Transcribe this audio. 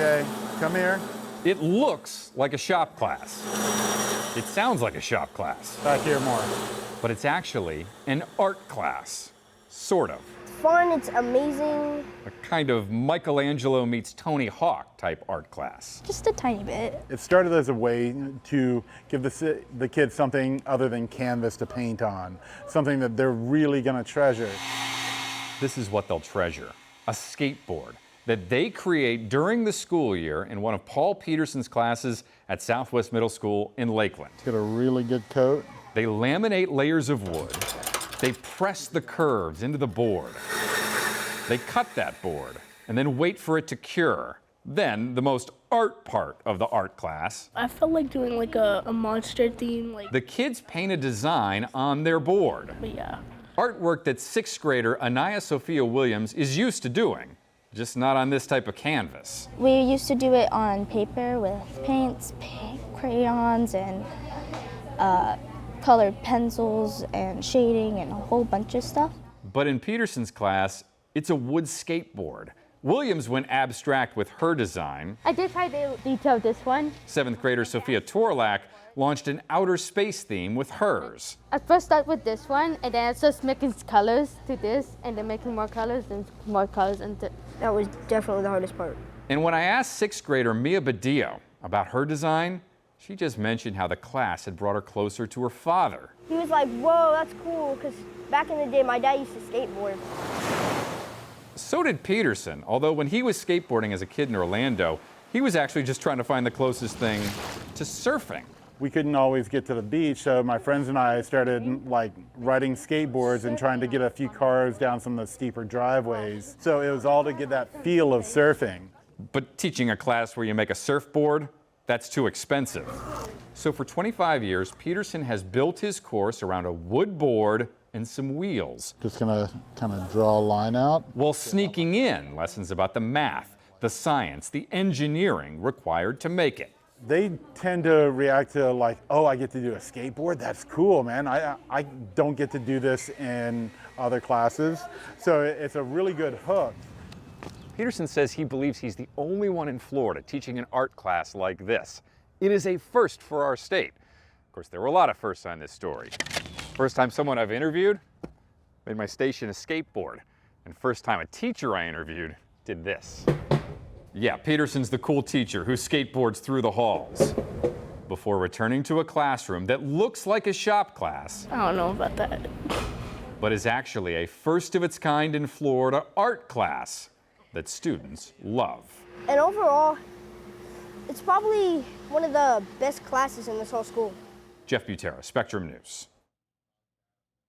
Okay, come here. It looks like a shop class. It sounds like a shop class. Back here more. But it's actually an art class. Sort of. It's fun, it's amazing. A kind of Michelangelo meets Tony Hawk type art class. Just a tiny bit. It started as a way to give the kids something other than canvas to paint on, something that they're really going to treasure. This is what they'll treasure, a skateboard that they create during the school year in one of Paul Peterson's classes at Southwest Middle School in Lakeland. Get a really good coat. They laminate layers of wood. They press the curves into the board. They cut that board and then wait for it to cure. Then, the most art part of the art class. I felt like doing like a monster theme. The kids paint a design on their board. But yeah. Artwork that sixth grader Anaya Sophia Williams is used to doing, just not on this type of canvas. We used to do it on paper with paints, crayons, and colored pencils and shading and a whole bunch of stuff. But in Peterson's class, it's a wood skateboard. Williams went abstract with her design. I did try to detail this one. Seventh grader Sophia Torlak launched an outer space theme with hers. I first start with this one, and then I just making colors to this, and then making more colors and more colors. And That was definitely the hardest part. And when I asked sixth grader Mia Badillo about her design, she just mentioned how the class had brought her closer to her father. He was like, whoa, that's cool, because back in the day, my dad used to skateboard. So did Peterson, although when he was skateboarding as a kid in Orlando, he was actually just trying to find the closest thing to surfing. We couldn't always get to the beach, so my friends and I started like riding skateboards and trying to get a few cars down some of the steeper driveways. So it was all to get that feel of surfing. But teaching a class where you make a surfboard, that's too expensive. So for 25 years, Peterson has built his course around a wood board and some wheels. Just gonna kind of draw a line out. While sneaking in lessons about the math, the science, the engineering required to make it. They tend to react to like, oh, I get to do a skateboard? That's cool, man. I don't get to do this in other classes. So it's a really good hook. Peterson says he believes he's the only one in Florida teaching an art class like this. It is a first for our state. Of course, there were a lot of firsts on this story. First time someone I've interviewed made my station a skateboard. And first time a teacher I interviewed did this. Yeah, Peterson's the cool teacher who skateboards through the halls before returning to a classroom that looks like a shop class. I don't know about that. But is actually a first of its kind in Florida art class that students love. And overall, it's probably one of the best classes in this whole school. Jeff Butera, Spectrum News.